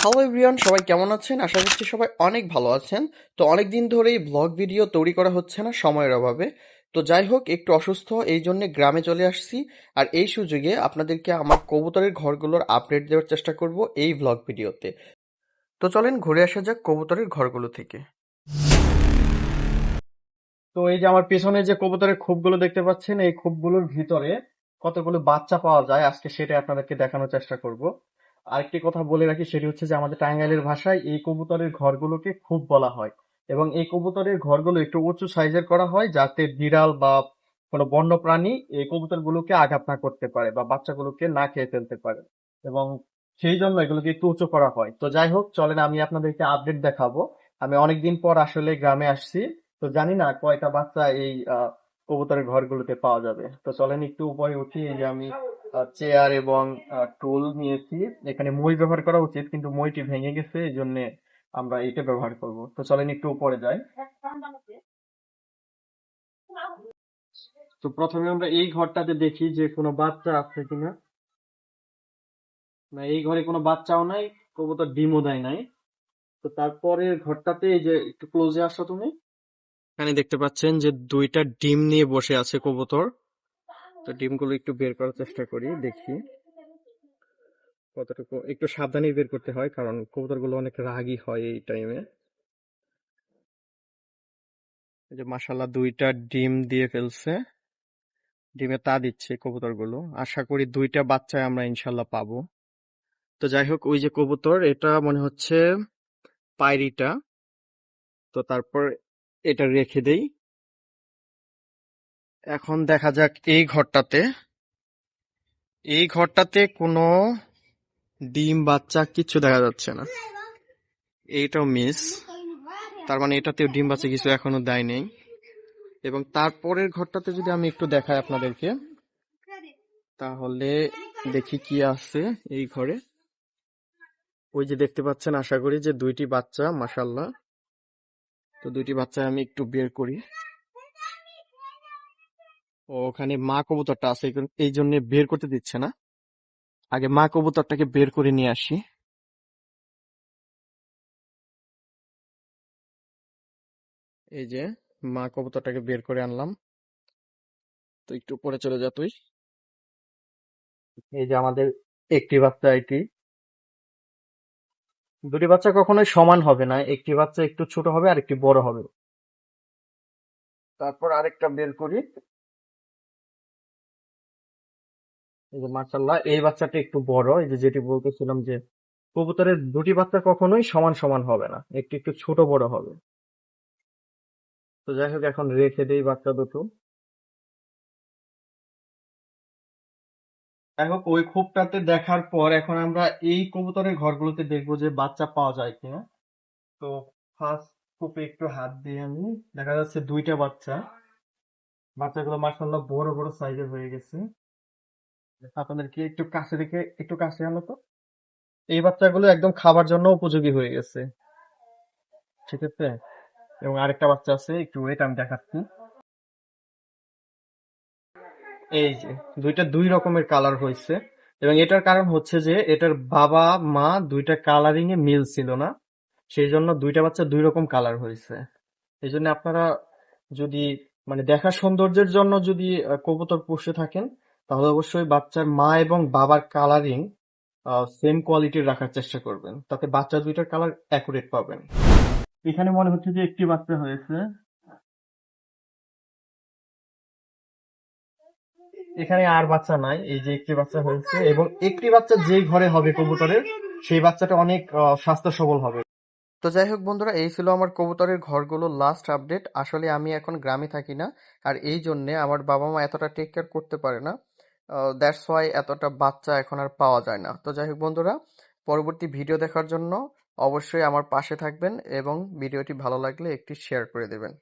Hello everyone, সবাই কেমন আছেন? আশা করছি সবাই অনেক ভালো আছেন। তো অনেক দিন ধরেই ব্লগ ভিডিও তৈরি করা হচ্ছে না সময়ের অভাবে। তো যাই হোক, একটু অসুস্থ, এই জন্যে গ্রামে চলে আসছি। আর এই সুযোগে আপনাদেরকে আমার কবুতরের ঘরগুলোর আপডেট দেওয়ার চেষ্টা করব এই ব্লগ ভিডিওতে। তো চলেন ঘুরে আসা যাক কবুতরের ঘরগুলো থেকে। তো এই যে আমার পেছনে যে কবুতরের খোপগুলো দেখতে পাচ্ছেন, এই খোপগুলোর ভিতরে কতগুলো বাচ্চা পাওয়া যায় আজকে সেটা আপনাদেরকে দেখানোর চেষ্টা করব। আরেকটি কথা বলে রাখি, সেটি হচ্ছে যে আমাদের টাঙ্গাইলের ভাষায় এই কবুতরের ঘরগুলোকে খোপ বলা হয়। এবং এই কবুতরের ঘরগুলো একটু উঁচু সাইজের করা হয় যাতে বিড়াল বা কোনো বন্য প্রাণী এই কবুতরগুলোকে আঘাত না করতে পারে বা বাচ্চাগুলোকে না খেয়ে ফেলতে পারে। এবং সেই জন্য এগুলোকে একটু উঁচু করা হয়। তো যাই হোক, চলেন আমি আপনাদেরকে আপডেট দেখাবো। আমি অনেকদিন পর আসলে গ্রামে আসছি। তো জানি না কয়টা বাচ্চা এই কবুতরের ঘরগুলোতে পাওয়া যাবে। তো চলেন একটু উপরে উঠি। এই যে আমি চেয়ার এবং টুল নিয়েছি। এখানে মই ব্যবহার করা উচিত, কিন্তু মইটি ভেঙে গেছে, এই জন্য আমরা এটা ব্যবহার করব। তো চলেন একটু উপরে যাই। তো প্রথমে আমরা এই ঘরটাতে দেখি যে কোনো বাচ্চা আছে কিনা। না, এই ঘরে কোনো বাচ্চাও নাই, কবুতর ডিমও দেয় নাই। তো তারপরের ঘরটাতে এই যে একটু ক্লোজে আসো তুমি, এখানে দেখতে পাচ্ছেন যে দুইটা ডিম নিয়ে বসে আছে কবুতর। তো ডিমগুলো একটু বের করার চেষ্টা করি, দেখি কতটুকু। একটু সাবধানে বের করতে হয় কারণ কবুতরগুলো অনেক রাগী হয় এই টাইমে। এই যে মাশাআল্লাহ, দুইটা ডিম দিয়ে ফেলছে, ডিমে তা দিচ্ছে কবুতরগুলো। আশা করি দুইটা বাচ্চায় আমরা ইনশাল্লাহ পাবো। তো যাই হোক, ওই যে কবুতর, এটা মনে হচ্ছে পায়রিটা। তো তারপর এটা রেখে দেই। এখন দেখা যাক এই ঘরটাতে কোনো ডিম বাচ্চা কিচ্ছু দেখা যাচ্ছে না। এইটাও মিস, তার মানে এটাতেও ডিম বাচ্চা কিছু এখনো দেয় নেই। এবং তারপরের ঘরটাতে যদি আমি একটু দেখাই আপনাদেরকে, তাহলে দেখি কি আছে এই ঘরে। ওই যে দেখতে পাচ্ছেন, আশা করি যে দুইটি বাচ্চা, মাশাআল্লাহ। তো দুইটি বাচ্চা আমি একটু বের করি। ও, ওখানে মা কবুতরটা আছে, এই জন্য বের করতে দিচ্ছে না। আগে মা কবুতরটাকে বের করে নিয়ে আসি। এই যে মা কবুতরটাকে বের করে আনলাম। তো একটু উপরে চলে যা তুই। এই যে আমাদের একটি বাচ্চা, এটি। দুটি বাচ্চা কখনোই সমান হবে না, একটি বাচ্চা একটু ছোট হবে আর একটি বড় হবে। তারপর আরেকটা বের করি। এই যে মাশাআল্লাহ, এই বাচ্চাটা একটু বড়। এই যে যেটি বলতেছিলাম যে কবুতরের দুটি বাচ্চা কখনোই সমান সমান হবে না, একটু একটু ছোট বড় হবে। তো যাই হোক, এখন রেখে দেই বাচ্চা দুটো। যাই হোক, ওই খোপটাতে দেখার পর এখন আমরা এই কবুতরের ঘরগুলোতে দেখবো যে বাচ্চা পাওয়া যায় কিনা। তো ফার্স্ট খোপে একটু হাত দিয়ে আমি, দেখা যাচ্ছে দুইটা বাচ্চা। বাচ্চাগুলো মাশাআল্লাহ বড় বড় সাইজের হয়ে গেছে। আপনাদেরকে একটু কাছে রেখে, একটু কাছে আনো তো। এই বাচ্চাগুলো একদম খাবার জন্য উপযোগী হয়ে গেছে, ঠিক আছে। এবং আরেকটা বাচ্চা আছে, একটু ওয়েট, আমি দেখাচ্ছি। এই যে দুইটা দুই রকমের কালার হয়েছে। এবং এটার কারণ হচ্ছে যে এটার বাবা মা দুইটা কালারিং এ মিল ছিল না, সেই জন্য দুইটা বাচ্চা দুই রকম কালার হয়েছে। এই জন্য আপনারা যদি মানে দেখার সৌন্দর্যের জন্য যদি কবুতর পুষে থাকেন, তাহলে অবশ্যই বাচ্চার মা এবং বাবার কালারিং সেম কোয়ালিটির রাখার চেষ্টা করবেন, তাতে বাচ্চা দুইটার কালার অ্যাকুরেট পাবেন। এখানে মনে হচ্ছে যে একটি বাচ্চা হয়েছে। এখানে আর বাচ্চা নাই, এই যে একটি বাচ্চা হয়েছে। এবং একটি বাচ্চা যেই ঘরে হবে কবুতরের, সেই বাচ্চাটা অনেক স্বাস্থ্য সবল হবে। তো যাই হোক বন্ধুরা, এই ছিল আমার কবুতরের ঘরগুলো লাস্ট আপডেট। আসলে আমি এখন গ্রামে থাকি না, আর এই জন্যে আমার বাবা মা এতটা টেক কেয়ার করতে পারে না। দ্যাটস ওয়াই এতটা বাচ্চা এখন আর পাওয়া যায় না। তো যাই হোক বন্ধুরা, পরবর্তী ভিডিও দেখার জন্য অবশ্যই আমার পাশে থাকবেন এবং ভিডিওটি ভালো লাগলে একটি শেয়ার করে দেবেন।